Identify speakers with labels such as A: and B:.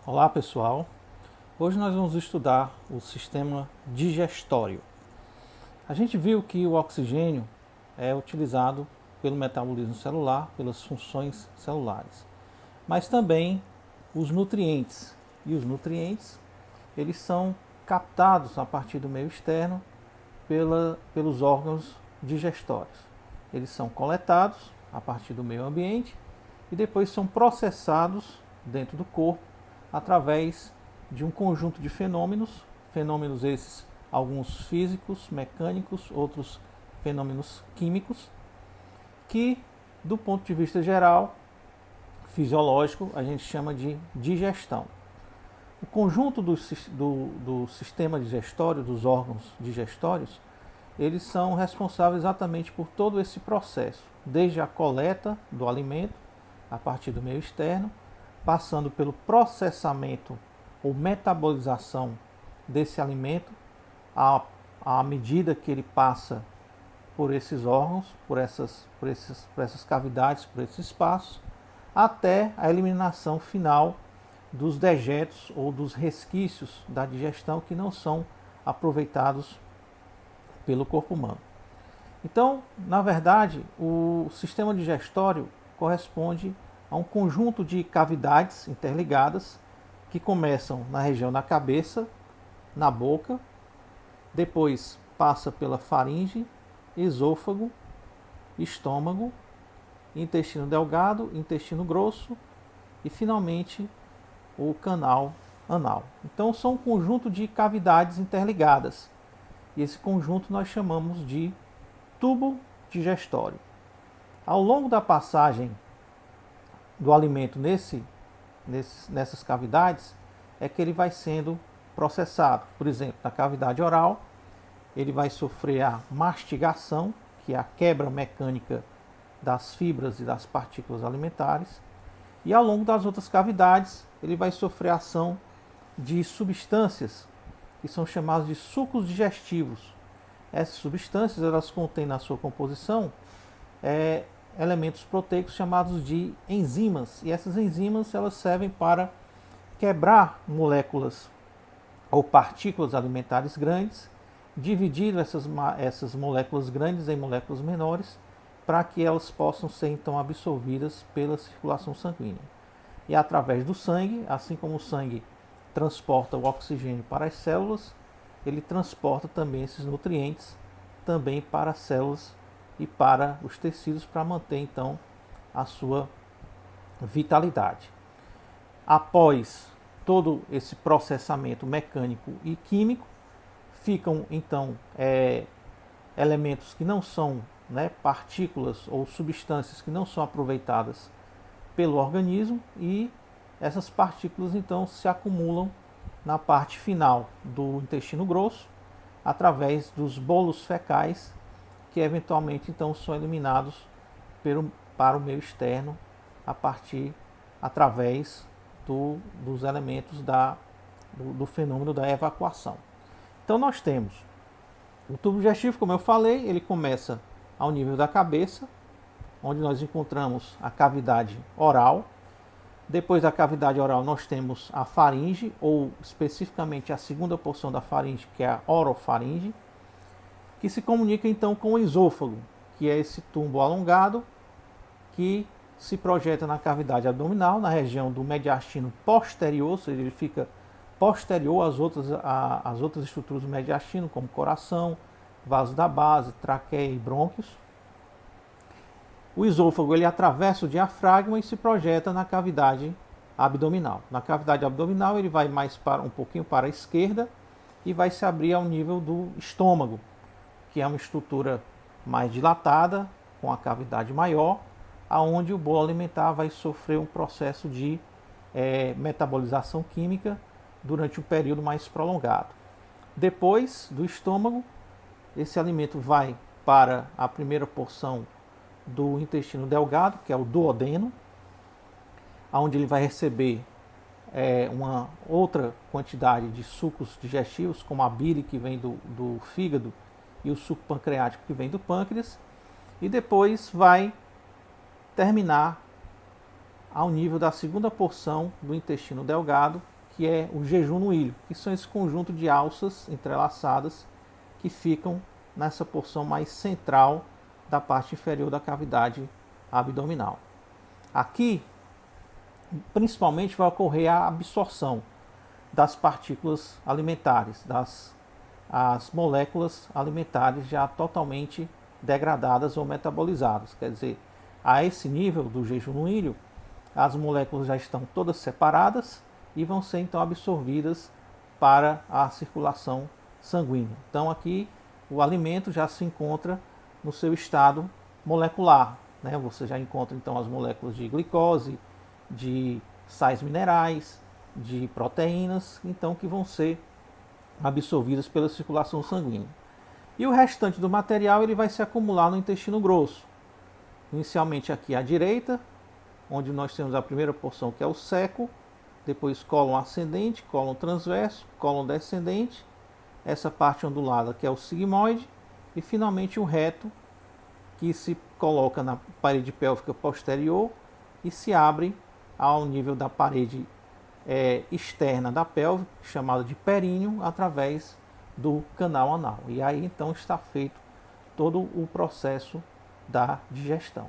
A: Olá pessoal, hoje nós vamos estudar o sistema digestório. A gente viu que o oxigênio é utilizado pelo metabolismo celular, pelas funções celulares, mas também os nutrientes. E os nutrientes, eles são captados a partir do meio externo pelos órgãos digestórios. Eles são coletados a partir do meio ambiente e depois são processados dentro do corpo através de um conjunto de fenômenos esses, alguns físicos, mecânicos, outros fenômenos químicos, que, do ponto de vista geral, fisiológico, a gente chama de digestão. O conjunto do sistema digestório, dos órgãos digestórios, eles são responsáveis exatamente por todo esse processo, desde a coleta do alimento, a partir do meio externo, passando pelo processamento ou metabolização desse alimento à medida que ele passa por esses órgãos, por essas cavidades, por esses espaços, até a eliminação final dos dejetos ou dos resquícios da digestão que não são aproveitados pelo corpo humano. Então, na verdade, o sistema digestório corresponde a um conjunto de cavidades interligadas que começam na região da cabeça, na boca, depois passa pela faringe, esôfago, estômago, intestino delgado, intestino grosso e finalmente o canal anal. Então são um conjunto de cavidades interligadas e esse conjunto nós chamamos de tubo digestório. Ao longo da passagem do alimento nessas cavidades é que ele vai sendo processado. Por exemplo, na cavidade oral, ele vai sofrer a mastigação, que é a quebra mecânica das fibras e das partículas alimentares. E ao longo das outras cavidades, ele vai sofrer a ação de substâncias que são chamadas de sucos digestivos. Essas substâncias elas contêm na sua composição elementos proteicos chamados de enzimas. E essas enzimas elas servem para quebrar moléculas ou partículas alimentares grandes, dividir essas moléculas grandes em moléculas menores, para que elas possam ser então absorvidas pela circulação sanguínea. E através do sangue, assim como o sangue transporta o oxigênio para as células, ele transporta também esses nutrientes também para as células e para os tecidos para manter então a sua vitalidade. Após todo esse processamento mecânico e químico, ficam então elementos que não são partículas ou substâncias que não são aproveitadas pelo organismo e essas partículas então se acumulam na parte final do intestino grosso através dos bolos fecais que eventualmente então são eliminados para o meio externo através dos elementos do fenômeno da evacuação. Então nós temos o tubo digestivo, como eu falei, ele começa ao nível da cabeça, onde nós encontramos a cavidade oral. Depois da cavidade oral nós temos a faringe, ou especificamente a segunda porção da faringe, que é a orofaringe, que se comunica então com o esôfago, que é esse tubo alongado que se projeta na cavidade abdominal, na região do mediastino posterior, ou seja, ele fica posterior às outras estruturas do mediastino, como coração, vaso da base, traqueia e brônquios. O esôfago ele atravessa o diafragma e se projeta na cavidade abdominal. Na cavidade abdominal ele vai um pouquinho para a esquerda e vai se abrir ao nível do estômago, que é uma estrutura mais dilatada, com a cavidade maior, aonde o bolo alimentar vai sofrer um processo de metabolização química durante um período mais prolongado. Depois do estômago, esse alimento vai para a primeira porção do intestino delgado, que é o duodeno, onde ele vai receber uma outra quantidade de sucos digestivos, como a bile que vem do fígado e o suco pancreático que vem do pâncreas, e depois vai terminar ao nível da segunda porção do intestino delgado, que é o jejum no ilho, que são esse conjunto de alças entrelaçadas que ficam nessa porção mais central da parte inferior da cavidade abdominal. Aqui, principalmente, vai ocorrer a absorção das partículas alimentares, as moléculas alimentares já totalmente degradadas ou metabolizadas. Quer dizer, a esse nível do jejum no ilho, as moléculas já estão todas separadas e vão ser então absorvidas para a circulação sanguínea. Então aqui o alimento já se encontra no seu estado molecular, né? Você já encontra então as moléculas de glicose, de sais minerais, de proteínas, então que vão ser absorvidas pela circulação sanguínea. E o restante do material ele vai se acumular no intestino grosso. Inicialmente aqui à direita, onde nós temos a primeira porção que é o seco, depois cólon ascendente, cólon transverso, cólon descendente, essa parte ondulada que é o sigmoide e finalmente o reto que se coloca na parede pélvica posterior e se abre ao nível da parede externa da pelve, chamada de períneo, através do canal anal. E aí então está feito todo o processo da digestão.